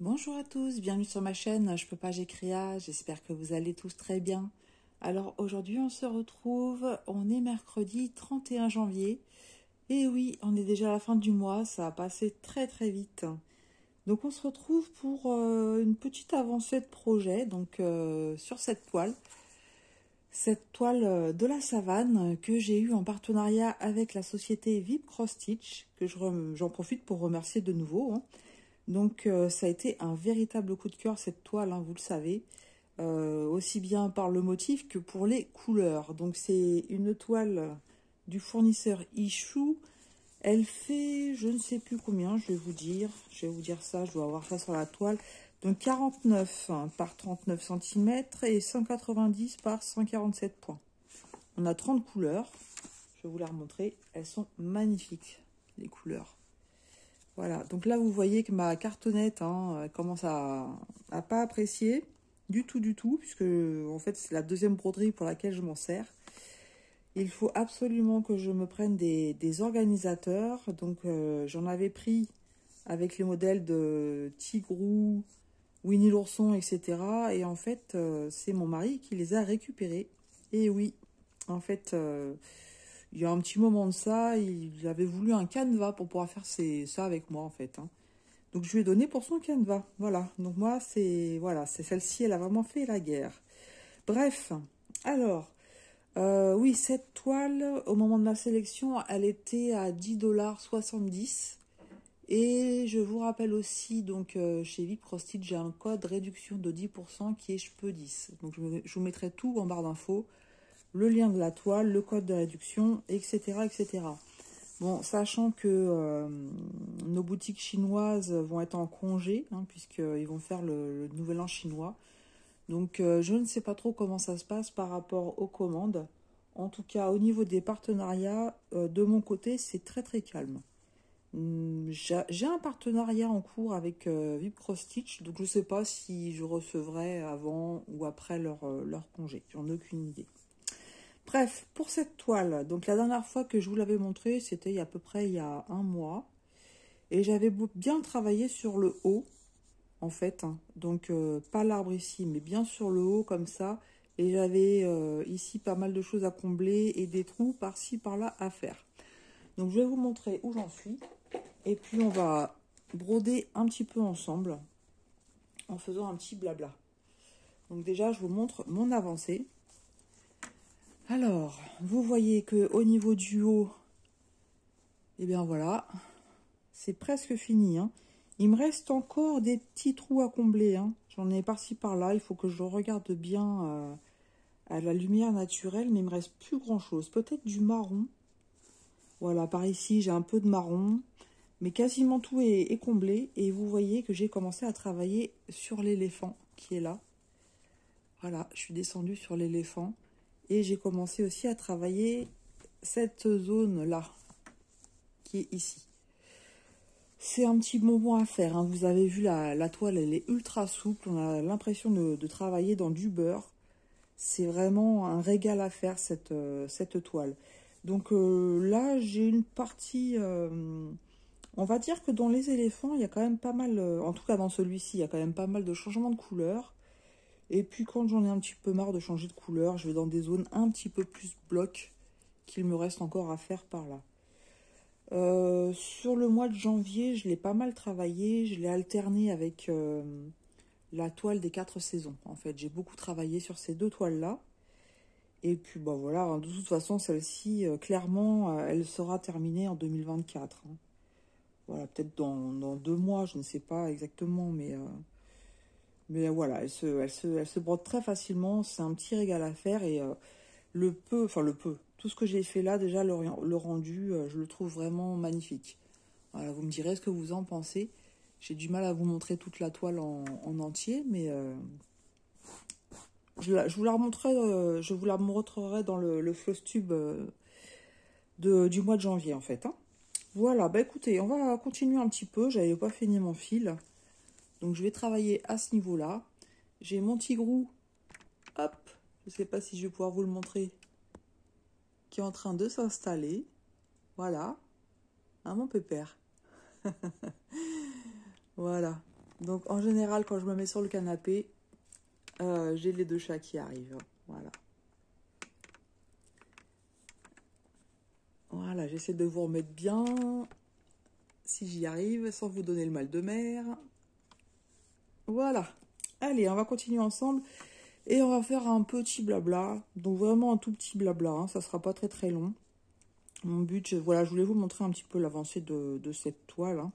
Bonjour à tous, bienvenue sur ma chaîne Je peux pas, j'ai créa, j'espère que vous allez tous très bien. Alors aujourd'hui on se retrouve, on est mercredi 31 janvier. Et oui, on est déjà à la fin du mois, ça a passé très très vite. Donc on se retrouve pour une petite avancée de projet sur cette toile de la savane que j'ai eue en partenariat avec la société VIP Cross Stitch, que j'en profite pour remercier de nouveau, hein. Ça a été un véritable coup de cœur cette toile, hein, vous le savez, aussi bien par le motif que pour les couleurs. Donc c'est une toile du fournisseur Issue. Elle fait, je ne sais plus combien, je vais vous dire ça, je dois avoir ça sur la toile. Donc 49 hein, par 39 cm et 190 par 147 points. On a 30 couleurs, je vais vous les remontrer, elles sont magnifiques les couleurs. Voilà, donc là vous voyez que ma cartonnette commence à pas apprécier du tout, puisque en fait c'est la deuxième broderie pour laquelle je m'en sers. Il faut absolument que je me prenne des organisateurs, j'en avais pris avec les modèles de Tigrou, Winnie l'ourson, etc. Et en fait c'est mon mari qui les a récupérés. Et oui, en fait... il y a un petit moment de ça, il avait voulu un canevas pour pouvoir faire ça avec moi en fait, hein. Donc je lui ai donné pour son canevas. Voilà. Donc moi c'est celle-ci, elle a vraiment fait la guerre. Bref. Alors oui, cette toile au moment de ma sélection, elle était à 10,70 $. Et je vous rappelle aussi chez VIP Cross Stitch, j'ai un code réduction de 10% qui est je peux 10. Donc je vous mettrai tout en barre d'infos, le lien de la toile, le code de réduction, etc. etc. Bon, sachant que nos boutiques chinoises vont être en congé, hein, puisqu'ils vont faire le nouvel an chinois. Je ne sais pas trop comment ça se passe par rapport aux commandes. En tout cas, au niveau des partenariats, de mon côté, c'est très très calme. J'ai un partenariat en cours avec VIP Cross Stitch, donc je ne sais pas si je recevrai avant ou après leur congé. J'en ai aucune idée. Bref, pour cette toile, donc la dernière fois que je vous l'avais montré, c'était à peu près il y a un mois. Et j'avais bien travaillé sur le haut, en fait, hein. Pas l'arbre ici, mais bien sur le haut, comme ça. Et j'avais ici pas mal de choses à combler et des trous par-ci, par-là à faire. Donc je vais vous montrer où j'en suis. Et puis on va broder un petit peu ensemble en faisant un petit blabla. Donc déjà, je vous montre mon avancée. Alors, vous voyez que au niveau du haut, et bien voilà, c'est presque fini, hein. Il me reste encore des petits trous à combler, hein. J'en ai par-ci par-là, il faut que je regarde bien à la lumière naturelle, mais il me reste plus grand-chose. Peut-être du marron. Voilà, par ici, j'ai un peu de marron, mais quasiment tout est comblé. Et vous voyez que j'ai commencé à travailler sur l'éléphant qui est là. Voilà, je suis descendue sur l'éléphant. Et j'ai commencé aussi à travailler cette zone-là, qui est ici. C'est un petit bonbon à faire, hein. Vous avez vu la toile, elle est ultra souple. On a l'impression de travailler dans du beurre. C'est vraiment un régal à faire cette toile. Là, j'ai une partie... on va dire que dans les éléphants, il y a quand même pas mal... en tout cas, dans celui-ci, il y a quand même pas mal de changements de couleur. Et puis, quand j'en ai un petit peu marre de changer de couleur, je vais dans des zones un petit peu plus bloc qu'il me reste encore à faire par là. Sur le mois de janvier, je l'ai pas mal travaillé. Je l'ai alterné avec la toile des 4 saisons. En fait, j'ai beaucoup travaillé sur ces deux toiles-là. Et puis, bah voilà, hein, de toute façon, celle-ci, clairement, elle sera terminée en 2024. Hein. Voilà, peut-être dans 2 mois, je ne sais pas exactement, mais voilà, elle se brode très facilement. C'est un petit régal à faire et tout ce que j'ai fait là, déjà, le rendu, je le trouve vraiment magnifique. Voilà, vous me direz ce que vous en pensez. J'ai du mal à vous montrer toute la toile en entier, mais je vous la remontrerai, je vous la montrerai dans le Flosstube du mois de janvier, en fait, hein. Voilà, bah écoutez, on va continuer un petit peu. J'avais pas fini mon fil. Donc, je vais travailler à ce niveau-là. J'ai mon tigrou, hop, je sais pas si je vais pouvoir vous le montrer, qui est en train de s'installer. Voilà, hein, mon pépère. Voilà. Donc en général, quand je me mets sur le canapé, j'ai les 2 chats qui arrivent. Voilà. Voilà, j'essaie de vous remettre bien, si j'y arrive, sans vous donner le mal de mer. Voilà. Allez, on va continuer ensemble. Et on va faire un petit blabla. Donc vraiment un tout petit blabla, hein, ça sera pas très très long. Mon but, voilà, je voulais vous montrer un petit peu l'avancée de cette toile, hein.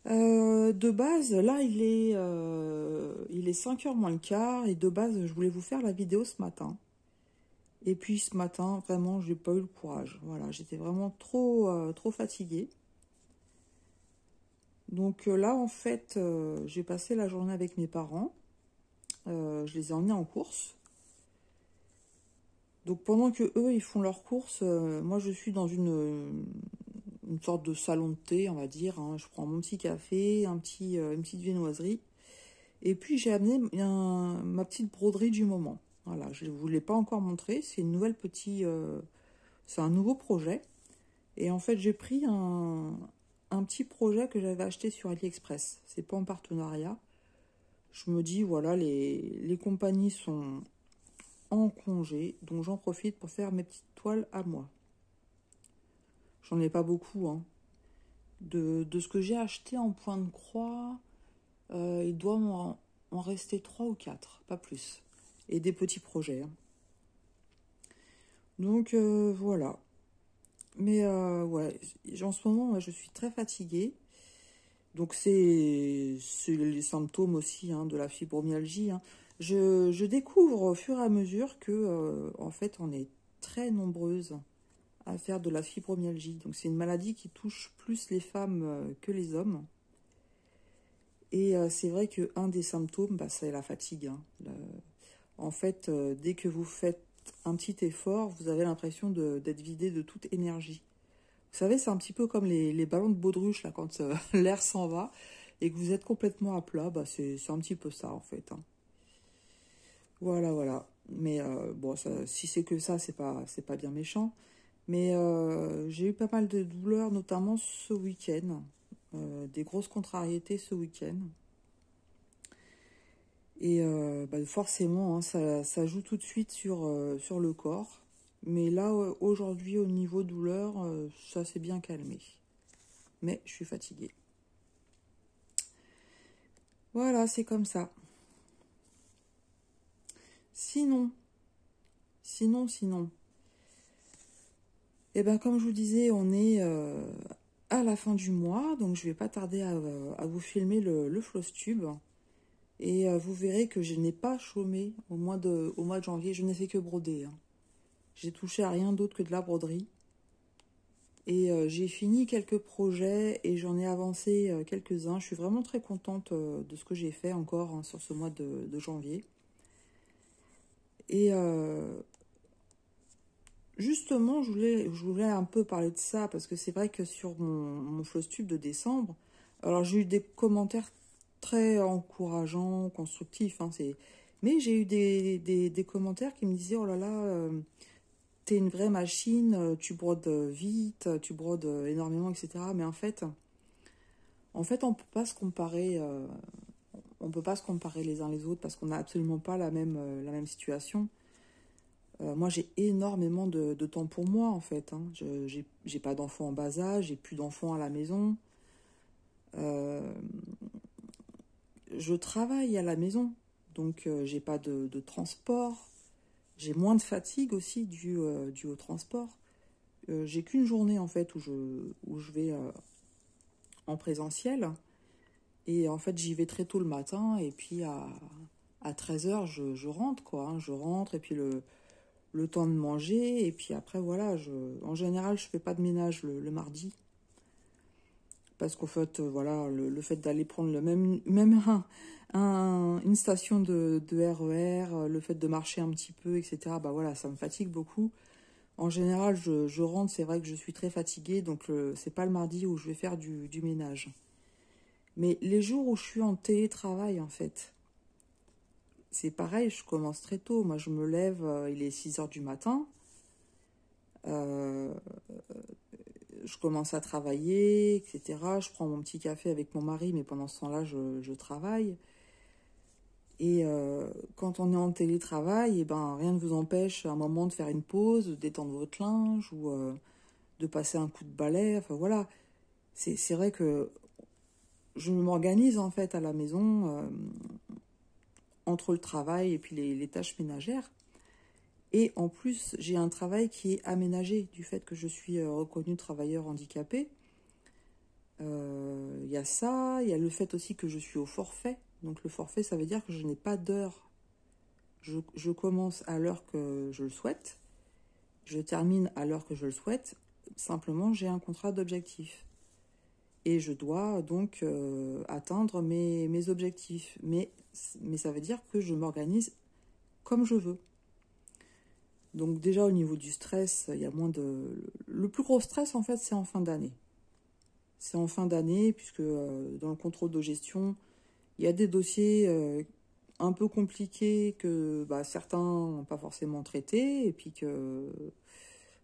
De base, là, il est 5h moins le quart. Et de base, je voulais vous faire la vidéo ce matin. Et puis ce matin, vraiment, j'ai pas eu le courage. Voilà, j'étais vraiment trop fatiguée. Donc là, en fait, j'ai passé la journée avec mes parents. Je les ai emmenés en course. Donc pendant que eux, ils font leurs courses, moi, je suis dans une sorte de salon de thé, on va dire, hein. Je prends mon petit café, une petite viennoiserie. Et puis j'ai amené ma petite broderie du moment. Voilà, je ne vous l'ai pas encore montré. C'est c'est un nouveau projet. Et en fait, j'ai pris un petit projet que j'avais acheté sur AliExpress. C'est pas en partenariat. Je me dis, voilà, les compagnies sont en congé, donc j'en profite pour faire mes petites toiles à moi. J'en ai pas beaucoup, hein. De ce que j'ai acheté en point de croix, il doit en rester 3 ou 4, pas plus. Et des petits projets, hein. Donc voilà. Mais ouais, en ce moment, ouais, je suis très fatiguée. Donc c'est les symptômes aussi, hein, de la fibromyalgie, hein. Je découvre au fur et à mesure que en fait on est très nombreuses à faire de la fibromyalgie. Donc c'est une maladie qui touche plus les femmes que les hommes. Et c'est vrai qu'un des symptômes, bah, c'est la fatigue, hein. En fait, dès que vous faites un petit effort, vous avez l'impression d'être vidé de toute énergie. Vous savez, c'est un petit peu comme les ballons de baudruche, là, quand l'air s'en va et que vous êtes complètement à plat, bah, c'est un petit peu ça, en fait, hein. Voilà, voilà. Mais bon, si c'est que ça, c'est pas bien méchant. Mais j'ai eu pas mal de douleurs, notamment ce week-end. Des grosses contrariétés ce week-end. Et bah, forcément, hein, ça joue tout de suite sur le corps. Mais là, aujourd'hui, au niveau douleur, ça s'est bien calmé. Mais je suis fatiguée. Voilà, c'est comme ça. Sinon, sinon. Eh ben, comme je vous disais, on est à la fin du mois. Donc, je vais pas tarder à vous filmer le Flosstube. Et vous verrez que je n'ai pas chômé au mois de janvier. Je n'ai fait que broder, hein. J'ai touché à rien d'autre que de la broderie. Et j'ai fini quelques projets et j'en ai avancé quelques-uns. Je suis vraiment très contente de ce que j'ai fait encore, hein, sur ce mois de janvier. Et justement, je voulais un peu parler de ça parce que c'est vrai que sur mon Flosstube de décembre, alors j'ai eu des commentaires très encourageants, constructifs, hein, mais j'ai eu des commentaires qui me disaient: oh là là, t'es une vraie machine, tu brodes vite, tu brodes énormément, etc. Mais en fait, on peut pas se comparer les uns les autres parce qu'on n'a absolument pas la même situation. Moi, j'ai énormément de temps pour moi, en fait, hein. J'ai pas d'enfants en bas âge, j'ai plus d'enfants à la maison. Euh, je travaille à la maison, donc j'ai pas de transport. J'ai moins de fatigue aussi dû au transport. J'ai qu'une journée, en fait, où je vais en présentiel. Et en fait, j'y vais très tôt le matin. Et puis à 13h, je rentre, quoi, hein. Je rentre et puis le temps de manger. Et puis après, voilà, en général, je fais pas de ménage le mardi. Parce qu'en fait, voilà, le fait d'aller prendre même une station de RER, le fait de marcher un petit peu, etc., bah voilà, ça me fatigue beaucoup. En général, je rentre, c'est vrai que je suis très fatiguée, donc c'est pas le mardi où je vais faire du ménage. Mais les jours où je suis en télétravail, en fait, c'est pareil, je commence très tôt. Moi, je me lève, il est 6h du matin. Euh, je commence à travailler, etc. Je prends mon petit café avec mon mari, mais pendant ce temps-là, je travaille. Et quand on est en télétravail, et ben, rien ne vous empêche à un moment de faire une pause, de détendre votre linge ou de passer un coup de balai. Enfin voilà, c'est vrai que je m'organise en fait à la maison entre le travail et puis les tâches ménagères. Et en plus, j'ai un travail qui est aménagé du fait que je suis reconnue travailleur handicapé. Il y a ça, il y a le fait aussi que je suis au forfait. Donc le forfait, ça veut dire que je n'ai pas d'heure. Je commence à l'heure que je le souhaite. Je termine à l'heure que je le souhaite. Simplement, j'ai un contrat d'objectif. Et je dois donc atteindre mes objectifs. Mais ça veut dire que je m'organise comme je veux. Donc déjà au niveau du stress, il y a moins de... Le plus gros stress en fait c'est en fin d'année. C'est en fin d'année puisque dans le contrôle de gestion, il y a des dossiers un peu compliqués que certains n'ont pas forcément traités et puis que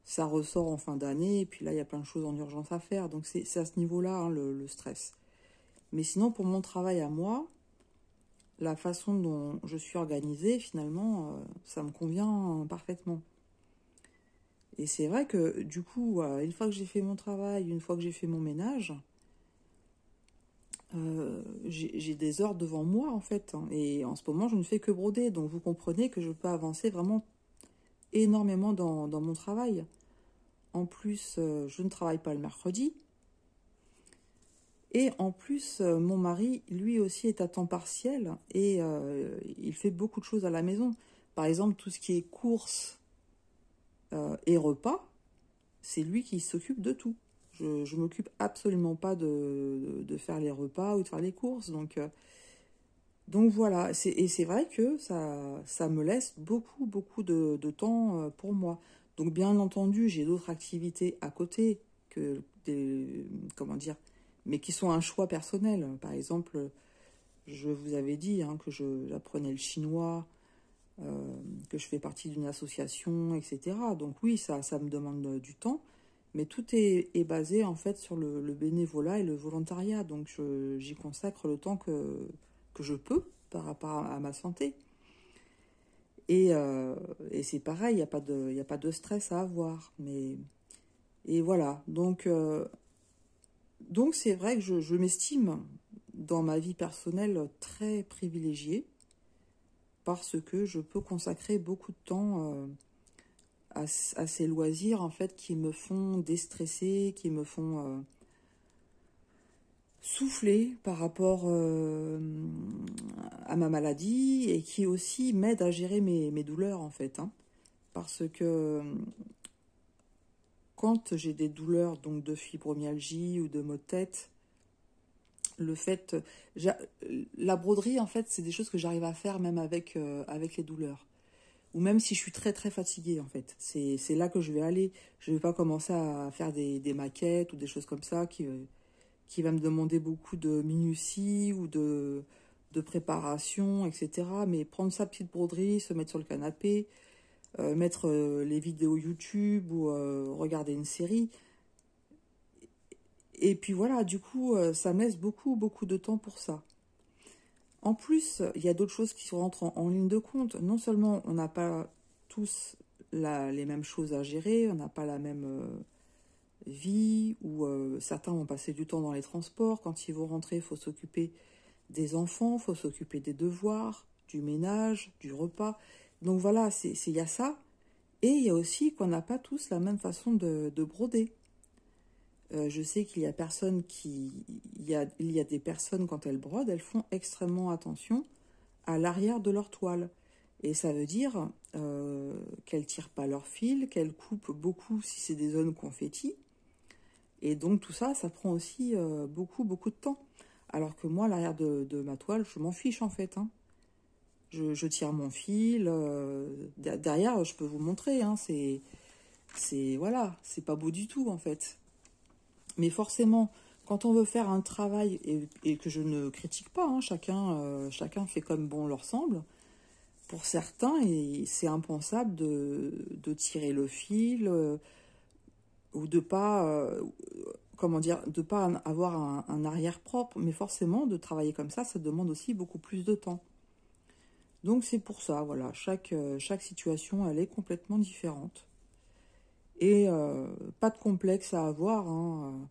ça ressort en fin d'année et puis là il y a plein de choses en urgence à faire. Donc c'est à ce niveau-là hein, le stress. Mais sinon pour mon travail à moi, la façon dont je suis organisée finalement, ça me convient parfaitement. Et c'est vrai que du coup, une fois que j'ai fait mon travail, une fois que j'ai fait mon ménage, j'ai des heures devant moi en fait. Hein. Et en ce moment, je ne fais que broder. Donc vous comprenez que je peux avancer vraiment énormément dans mon travail. En plus, je ne travaille pas le mercredi. Et en plus, mon mari, lui aussi, est à temps partiel. Et il fait beaucoup de choses à la maison. Par exemple, tout ce qui est courses et repas. C'est lui qui s'occupe de tout. Je m'occupe absolument pas de faire les repas ou de faire les courses. Donc voilà, et c'est vrai que ça me laisse beaucoup de temps pour moi. Donc bien entendu, j'ai d'autres activités à côté que des, comment dire, mais qui sont un choix personnel. Par exemple, je vous avais dit hein, que j'apprenais le chinois, que je fais partie d'une association, etc. Donc oui, ça me demande du temps. Mais tout est basé en fait sur le bénévolat et le volontariat. Donc j'y consacre le temps que je peux par rapport à ma santé. Et c'est pareil, il y a pas de stress à avoir. Et voilà. Donc c'est vrai que je m'estime dans ma vie personnelle très privilégiée parce que je peux consacrer beaucoup de temps à ces loisirs en fait qui me font déstresser, qui me font souffler par rapport à ma maladie et qui aussi m'aident à gérer mes douleurs en fait. Hein. Parce que quand j'ai des douleurs donc de fibromyalgie ou de maux de tête, le fait, la broderie en fait c'est des choses que j'arrive à faire même avec les douleurs. Ou même si je suis très fatiguée en fait. C'est là que je vais aller. Je ne vais pas commencer à faire des maquettes ou des choses comme ça qui va me demander beaucoup de minutie ou de préparation, etc. Mais prendre sa petite broderie, se mettre sur le canapé, mettre les vidéos YouTube ou regarder une série. Et puis voilà, du coup, ça me laisse beaucoup de temps pour ça. En plus, il y a d'autres choses qui rentrent en ligne de compte. Non seulement on n'a pas tous les mêmes choses à gérer, on n'a pas la même vie, ou certains vont passer du temps dans les transports. Quand ils vont rentrer, il faut s'occuper des enfants, il faut s'occuper des devoirs, du ménage, du repas. Donc voilà, il y a ça. Et il y a aussi qu'on n'a pas tous la même façon de broder. Je sais qu'il y a il y a des personnes quand elles brodent, elles font extrêmement attention à l'arrière de leur toile. Et ça veut dire qu'elles tirent pas leur fil, qu'elles coupent beaucoup si c'est des zones confetti. Et donc tout ça, ça prend aussi beaucoup de temps. Alors que moi, l'arrière de ma toile, je m'en fiche en fait. Hein. Je tire mon fil. Derrière, je peux vous montrer. Hein, voilà, c'est pas beau du tout en fait. Mais forcément, quand on veut faire un travail, et que je ne critique pas, hein, chacun fait comme bon leur semble, pour certains, c'est impensable de tirer le fil, ou de pas, comment dire, de pas avoir un arrière propre, mais forcément, de travailler comme ça demande aussi beaucoup plus de temps. Donc c'est pour ça, voilà, chaque situation, elle est complètement différente. Et pas de complexe à avoir, hein,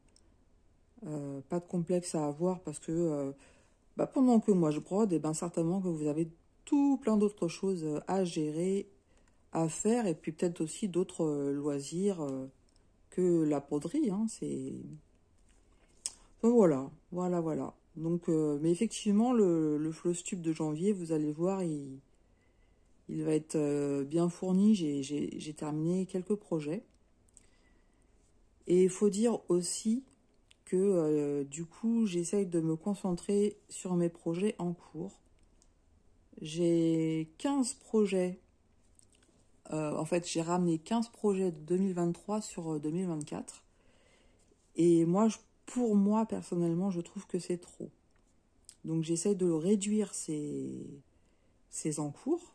pas de complexe à avoir parce que bah, pendant que moi je brode, et ben certainement que vous avez tout plein d'autres choses à gérer, à faire, et puis peut-être aussi d'autres loisirs que la broderie, hein, c'est... Donc voilà, voilà. Donc, mais effectivement, le Flowstube de janvier, vous allez voir, il va être bien fourni. J'ai terminé quelques projets. Et il faut dire aussi que du coup, j'essaye de me concentrer sur mes projets en cours. J'ai 15 projets. En fait, j'ai ramené 15 projets de 2023 sur 2024. Et moi, pour moi, personnellement, je trouve que c'est trop. Donc, j'essaye de réduire ces encours.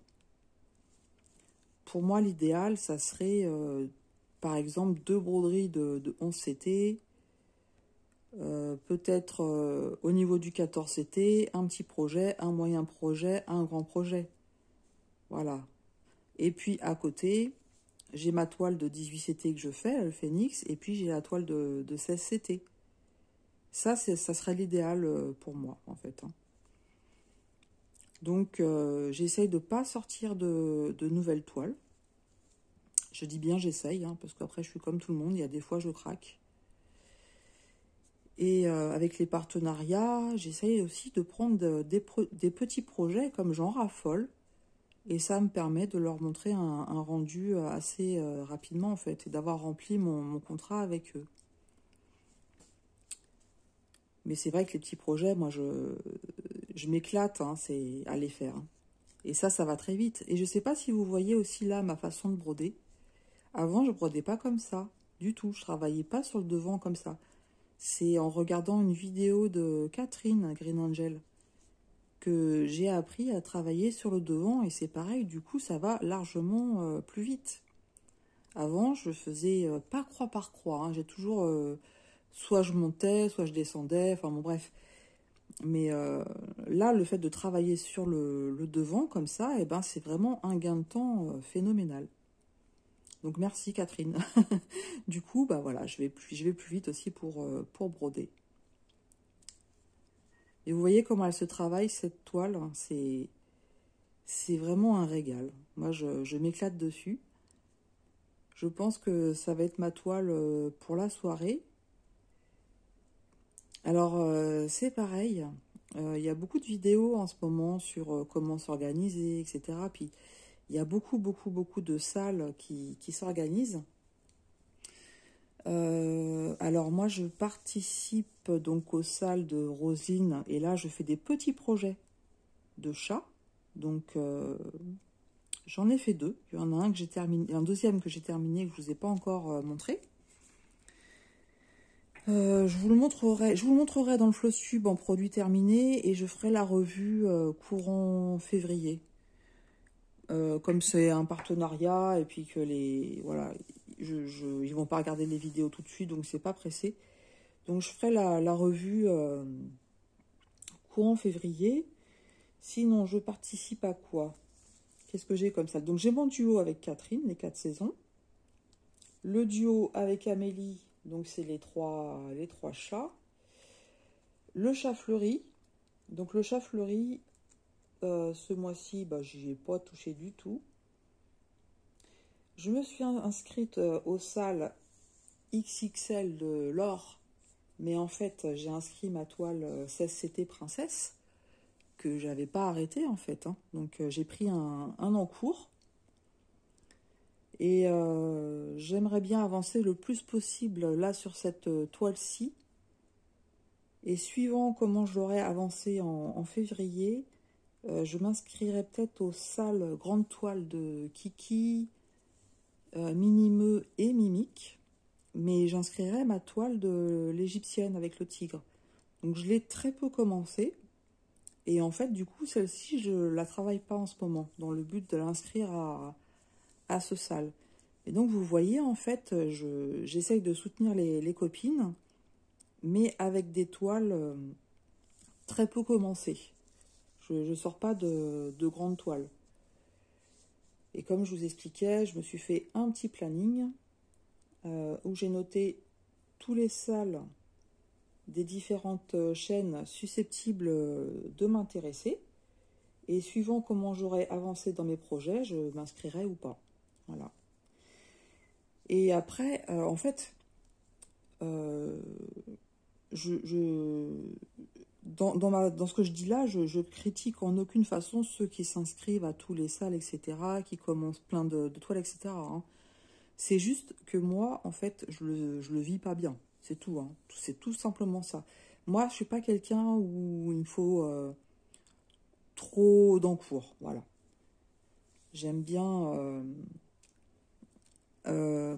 Pour moi, l'idéal, ça serait, par exemple, 2 broderies de 11 CT, peut-être au niveau du 14 CT, un petit projet, un moyen projet, un grand projet. Voilà. Et puis, à côté, j'ai ma toile de 18 CT que je fais, le Phoenix, et puis j'ai la toile de 16 CT. Ça serait l'idéal pour moi, en fait. Hein. Donc, j'essaye de ne pas sortir de nouvelles toiles. Je dis bien j'essaye, hein, parce qu'après je suis comme tout le monde, il y a des fois je craque. Et avec les partenariats, j'essaye aussi de prendre des petits projets comme j'en raffole. Et ça me permet de leur montrer un rendu assez rapidement en fait, et d'avoir rempli mon contrat avec eux. Mais c'est vrai que les petits projets, moi je m'éclate, hein, c'est à les faire. Hein. Et ça va très vite. Et je ne sais pas si vous voyez aussi là ma façon de broder. Avant, je brodais pas comme ça, du tout. Je travaillais pas sur le devant comme ça. C'est en regardant une vidéo de Catherine Green Angel que j'ai appris à travailler sur le devant. Et c'est pareil, du coup, ça va largement plus vite. Avant, je faisais pas croix par croix. Hein. J'ai toujours... soit je montais, soit je descendais. Enfin bon, bref. Mais là, le fait de travailler sur le devant comme ça, eh ben, c'est vraiment un gain de temps phénoménal. Donc merci Catherine. Du coup, bah voilà, je vais plus vite aussi pour broder. Et vous voyez comment elle se travaille cette toile, hein, c'est vraiment un régal. Moi, je m'éclate dessus. Je pense que ça va être ma toile pour la soirée. Alors, c'est pareil. Il y a beaucoup de vidéos en ce moment sur comment s'organiser, etc. Puis, il y a beaucoup de salles qui s'organisent. Alors moi je participe donc aux salles de Roselyne et là je fais des petits projets de chats. Donc j'en ai fait 2. Il y en a un que j'ai terminé, un deuxième que j'ai terminé que je vous ai pas encore montré. Je vous le montrerai dans le Flowstube en produit terminé et je ferai la revue courant février. Comme c'est un partenariat et puis que voilà, ils vont pas regarder les vidéos tout de suite donc c'est pas pressé. Donc je ferai la revue courant février. Sinon, je participe à quoi? Qu'est-ce que j'ai comme ça? Donc j'ai mon duo avec Catherine, les 4 saisons. Le duo avec Amélie, donc c'est les trois chats. Le chat fleuri. Donc le chat fleuri, ce mois-ci, bah, j'y ai pas touché du tout. Je me suis inscrite aux salles XXL de l'or. Mais en fait, j'ai inscrit ma toile 16CT Princesse, que j'avais pas arrêté en fait. Hein. Donc j'ai pris un encours. Et j'aimerais bien avancer le plus possible là sur cette toile-ci. Et suivant comment je l'aurai avancé en février, je m'inscrirai peut-être aux salles grande toile de Kiki, Minimeux et Mimique. Mais j'inscrirai ma toile de l'égyptienne avec le tigre. Donc je l'ai très peu commencé. Et en fait, du coup, celle-ci, je la travaille pas en ce moment, dans le but de l'inscrire à ce salle. Et donc, vous voyez, en fait, j'essaye de soutenir les copines, mais avec des toiles très peu commencées. Je ne sors pas de grandes toiles. Et comme je vous expliquais, je me suis fait un petit planning où j'ai noté tous les salles des différentes chaînes susceptibles de m'intéresser. Et suivant comment j'aurais avancé dans mes projets, je m'inscrirai ou pas. Voilà. Et après, en fait, euh, dans ce que je dis là, je critique en aucune façon ceux qui s'inscrivent à tous les salles, etc., qui commencent plein de toiles, etc., hein. C'est juste que moi, en fait, je le vis pas bien. C'est tout, hein. C'est tout simplement ça. Moi, je suis pas quelqu'un où il me faut trop d'encours. Voilà. J'aime bien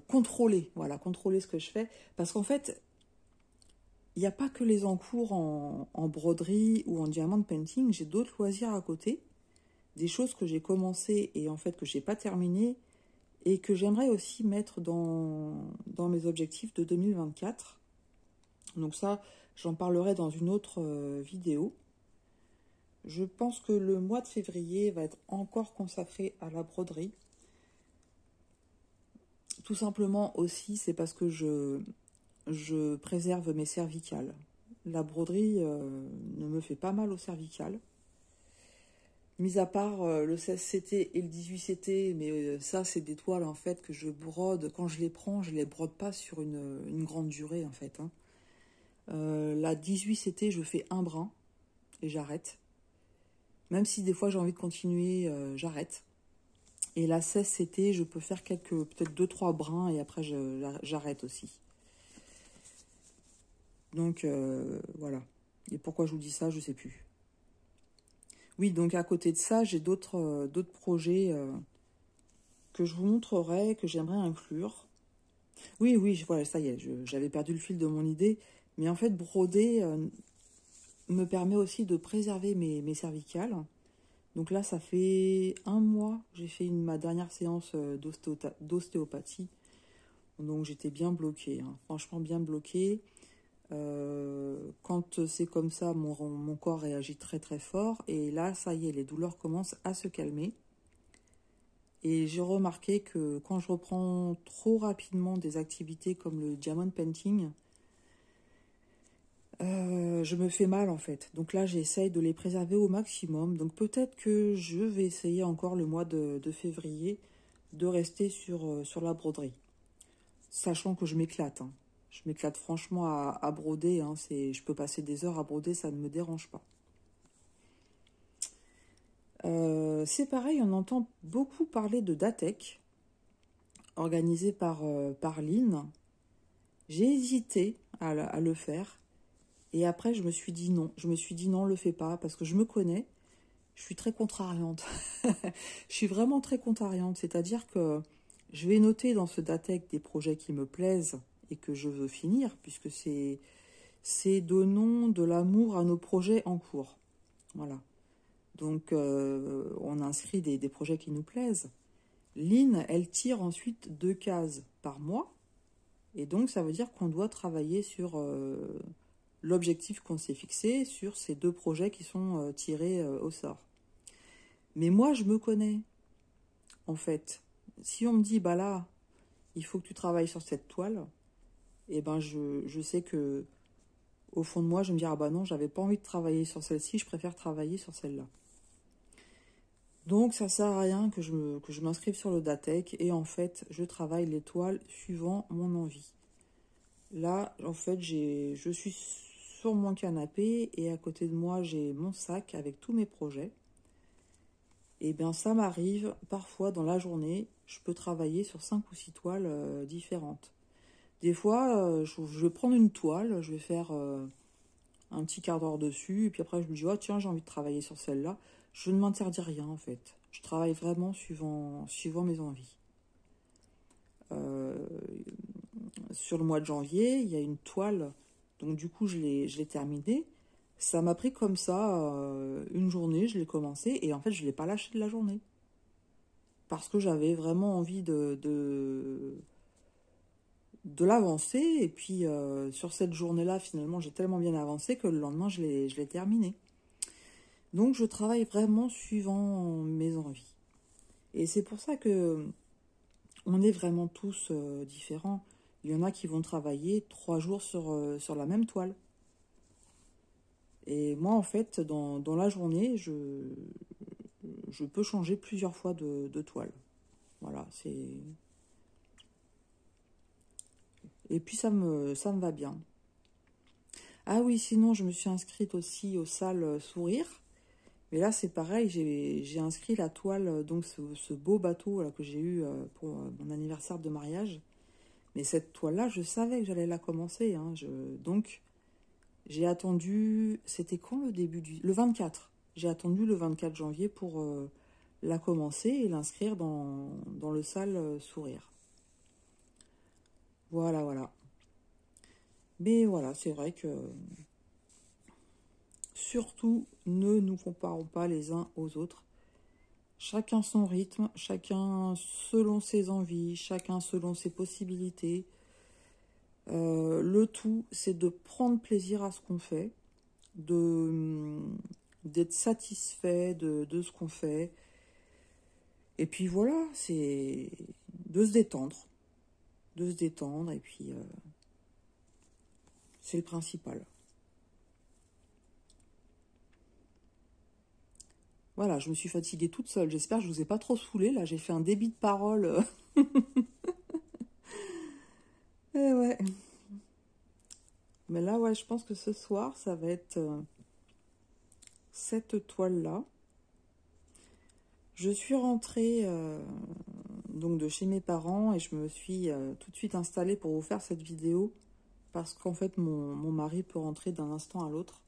contrôler, voilà, contrôler ce que je fais. Parce qu'en fait, il n'y a pas que les encours en broderie ou en diamond painting. J'ai d'autres loisirs à côté. Des choses que j'ai commencé et en fait que j'ai pas terminé et que j'aimerais aussi mettre dans mes objectifs de 2024. Donc ça, j'en parlerai dans une autre vidéo. Je pense que le mois de février va être encore consacré à la broderie. Tout simplement aussi, c'est parce que je préserve mes cervicales. La broderie ne me fait pas mal aux cervicales. Mis à part le 16CT et le 18CT, mais ça, c'est des toiles en fait que je brode. Quand je les brode pas sur une grande durée en fait, hein. La 18CT, je fais un brin et j'arrête. Même si des fois j'ai envie de continuer, j'arrête. Et la 16CT, je peux faire peut-être 2-3 brins et après j'arrête aussi. Donc voilà. Et pourquoi je vous dis ça, je sais plus. Oui, donc à côté de ça, j'ai d'autres projets que je vous montrerai, que j'aimerais inclure. Oui, voilà, ça y est, j'avais perdu le fil de mon idée. Mais en fait, broder me permet aussi de préserver mes cervicales. Donc là, ça fait un mois, j'ai fait ma dernière séance d'ostéopathie. Donc j'étais bien bloquée, hein, franchement bien bloquée. Quand c'est comme ça, mon corps réagit très très fort. Et là, ça y est, les douleurs commencent à se calmer. Et j'ai remarqué que quand je reprends trop rapidement des activités comme le diamond painting, je me fais mal en fait. Donc là, j'essaye de les préserver au maximum. Donc peut-être que je vais essayer encore le mois de février de rester sur la broderie. Sachant que je m'éclate, hein. Je m'éclate franchement à broder, hein. Je peux passer des heures à broder, ça ne me dérange pas. C'est pareil, on entend beaucoup parler de Datec, organisé par Lynn. J'ai hésité à le faire. Et après, je me suis dit non. Je me suis dit non, le fais pas, parce que je me connais. Je suis très contrariante. Je suis vraiment très contrariante. C'est-à-dire que je vais noter dans ce Datec des projets qui me plaisent et que je veux finir, puisque c'est donnons de l'amour à nos projets en cours. Voilà. Donc, on inscrit des projets qui nous plaisent. Lynn, elle tire ensuite 2 cases par mois. Et donc, ça veut dire qu'on doit travailler sur l'objectif qu'on s'est fixé, sur ces 2 projets qui sont tirés au sort. Mais moi, je me connais, en fait. Si on me dit, bah là, il faut que tu travailles sur cette toile, et ben je sais que au fond de moi, je me dis, ah bah non, j'avais pas envie de travailler sur celle-ci, je préfère travailler sur celle-là. Donc ça sert à rien que je m'inscrive sur le Datec et en fait je travaille les toiles suivant mon envie. Là en fait je suis sur mon canapé et à côté de moi j'ai mon sac avec tous mes projets. Et bien ça m'arrive parfois dans la journée, je peux travailler sur 5 ou 6 toiles différentes. Des fois je vais prendre une toile, je vais faire un petit quart d'heure dessus et puis après je me dis oh tiens j'ai envie de travailler sur celle-là. Je ne m'interdis rien en fait. Je travaille vraiment suivant mes envies. Euh, sur le mois de janvier, il y a une toile, donc du coup je l'ai terminée. Ça m'a pris comme ça une journée, je l'ai commencé et en fait je ne l'ai pas lâché de la journée. parce que j'avais vraiment envie de l'avancer. Et puis sur cette journée-là, finalement, j'ai tellement bien avancé que le lendemain, je l'ai terminé. Donc je travaille vraiment suivant mes envies. Et c'est pour ça que on est vraiment tous différents. Il y en a qui vont travailler 3 jours sur la même toile. Et moi, en fait, dans la journée, je peux changer plusieurs fois de toile. Voilà, c'est... Et puis ça me va bien. Ah oui, sinon, je me suis inscrite aussi aux salles Sourire. Mais là, c'est pareil, j'ai inscrit la toile, donc ce beau bateau là, que j'ai eu pour mon anniversaire de mariage. Mais cette toile-là, je savais que j'allais la commencer. Hein. Donc, j'ai attendu... C'était quand le début du... Le 24. J'ai attendu le 24 janvier pour la commencer et l'inscrire dans le salle Sourire. Voilà, voilà. Mais voilà, c'est vrai que... Surtout, ne nous comparons pas les uns aux autres. Chacun son rythme, chacun selon ses envies, chacun selon ses possibilités. Le tout, c'est de prendre plaisir à ce qu'on fait, d'être satisfait de ce qu'on fait. Et puis voilà, c'est de se détendre. De se détendre, et puis c'est le principal. Voilà, je me suis fatiguée toute seule. J'espère que je vous ai pas trop saoulé. Là, j'ai fait un débit de parole. Eh ouais. Mais là, ouais, je pense que ce soir, ça va être cette toile-là. Je suis rentrée donc de chez mes parents et je me suis tout de suite installée pour vous faire cette vidéo parce qu'en fait, mon mari peut rentrer d'un instant à l'autre.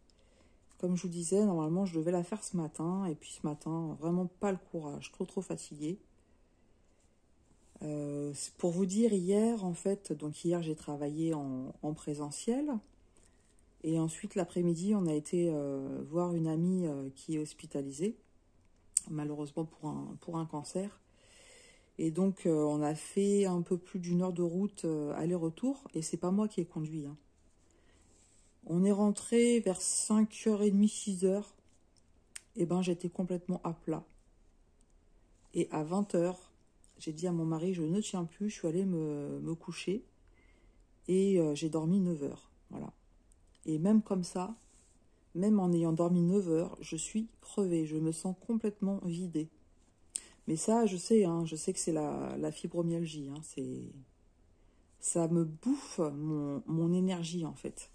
Comme je vous disais, normalement, je devais la faire ce matin. Et puis ce matin, vraiment pas le courage. Trop fatiguée. Pour vous dire, hier, en fait, donc hier, j'ai travaillé en présentiel. Et ensuite, l'après-midi, on a été voir une amie qui est hospitalisée, malheureusement pour un cancer. Et donc, on a fait un peu plus d'1 heure de route aller-retour. Et c'est pas moi qui ai conduit, hein. On est rentré vers 5h30, 6h. Et ben, j'étais complètement à plat. Et à 20h, j'ai dit à mon mari, je ne tiens plus, je suis allée me coucher. Et j'ai dormi 9 heures. Voilà. Et même comme ça, même en ayant dormi 9 heures, je suis crevée. Je me sens complètement vidée. Mais ça, je sais, hein, je sais que c'est la fibromyalgie. Hein, ça me bouffe mon énergie, en fait.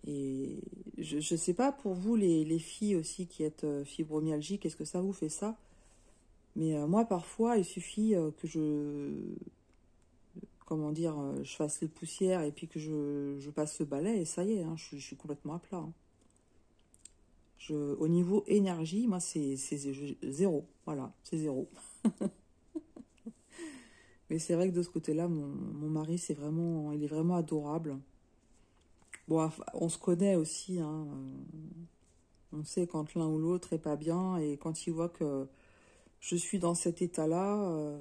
Et je ne sais pas pour vous, les filles aussi qui êtes fibromyalgiques, est-ce que ça vous fait ça? Mais moi, parfois, il suffit que comment dire, je fasse les poussières et puis que je passe ce balai et ça y est, hein, je suis complètement à plat. Hein. Au niveau énergie, moi, c'est zéro. Voilà, c'est zéro. Mais c'est vrai que de ce côté-là, mon mari, il est vraiment adorable. Bon, on se connaît aussi, hein, on sait quand l'un ou l'autre est pas bien et quand il voit que je suis dans cet état-là,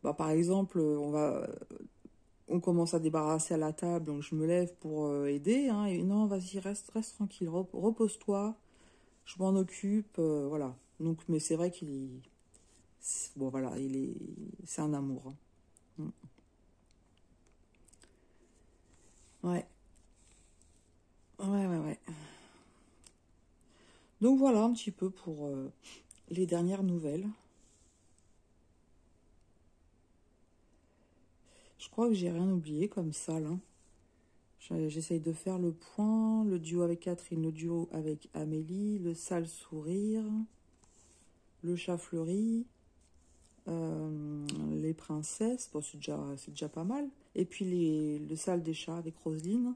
bah, par exemple, on commence à débarrasser à la table, donc je me lève pour aider, hein, et non, vas-y, reste tranquille, repose-toi, je m'en occupe, voilà. Donc, mais c'est vrai bon, voilà, c'est un amour. Hein. Ouais. Ouais. Donc voilà un petit peu pour les dernières nouvelles. Je crois que j'ai rien oublié comme ça, là. J'essaye de faire le point, le duo avec Catherine, le duo avec Amélie, le sale sourire, le chat fleuri, les princesses, bon, c'est déjà pas mal. Et puis le sale des chats avec Roselyne.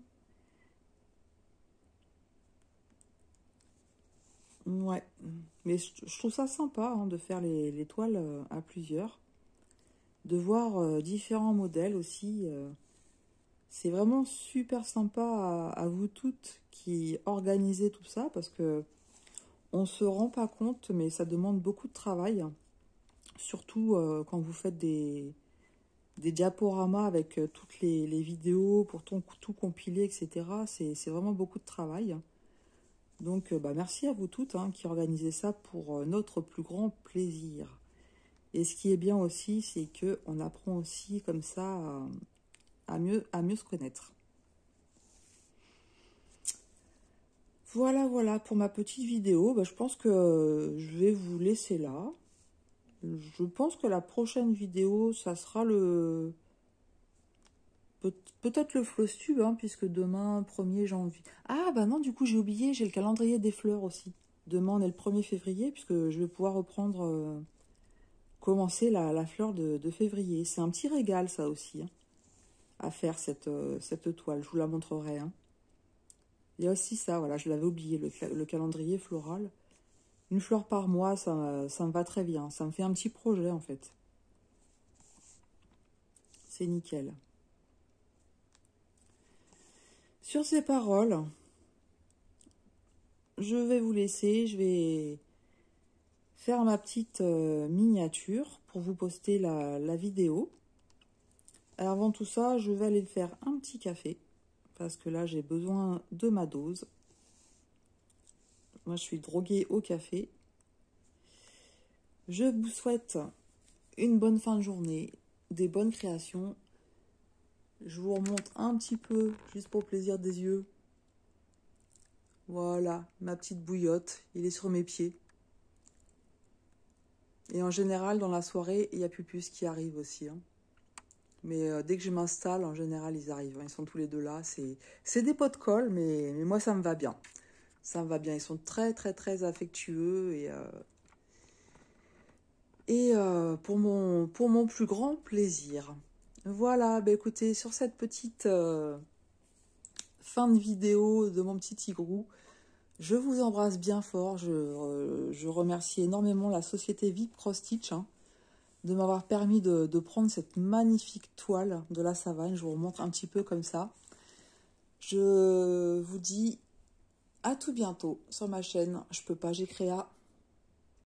Ouais, mais je trouve ça sympa hein, de faire les toiles à plusieurs, de voir différents modèles aussi. C'est vraiment super sympa à vous toutes qui organisez tout ça parce que On se rend pas compte, mais ça demande beaucoup de travail. Surtout quand vous faites des diaporamas avec toutes les vidéos pour tout compiler, etc. C'est vraiment beaucoup de travail. Donc, bah, merci à vous toutes hein, qui organisez ça pour notre plus grand plaisir. Et ce qui est bien aussi, c'est qu'on apprend aussi comme ça à mieux se connaître. Voilà, voilà pour ma petite vidéo. Bah, je pense que je vais vous laisser là. Je pense que la prochaine vidéo, ça sera peut-être le Flostube, hein, puisque demain, 1er janvier... Ah, bah non, du coup, j'ai oublié, j'ai le calendrier des fleurs aussi. Demain, on est le 1er février, puisque je vais pouvoir reprendre... commencer la fleur de février. C'est un petit régal, ça aussi, hein, à faire, cette toile. Je vous la montrerai. Hein. Il y a aussi ça, voilà, je l'avais oublié, le calendrier floral. Une fleur par mois, ça me va très bien. Ça me fait un petit projet, en fait. C'est nickel. Sur ces paroles, je vais vous laisser. Je vais faire ma petite miniature pour vous poster la vidéo. Alors avant tout ça, je vais aller faire un petit café. Parce que là, j'ai besoin de ma dose. Moi, je suis droguée au café. Je vous souhaite une bonne fin de journée, des bonnes créations. Je vous remonte un petit peu, juste pour le plaisir des yeux. Voilà, ma petite bouillotte, il est sur mes pieds. Et en général, dans la soirée, il y a Pupus qui arrive aussi. Hein. Mais dès que je m'installe, en général, ils arrivent. Ils sont tous les deux là. C'est des pots de colle, mais moi, ça me va bien. Ça me va bien. Ils sont très, très, très affectueux. Et pour mon plus grand plaisir. Voilà, bah écoutez, sur cette petite fin de vidéo de mon petit tigrou, je vous embrasse bien fort. Je remercie énormément la société VIP Cross Stitch hein, de m'avoir permis de prendre cette magnifique toile de la savane. Je vous remontre un petit peu comme ça. Je vous dis à tout bientôt sur ma chaîne Je peux pas, j'ai créa.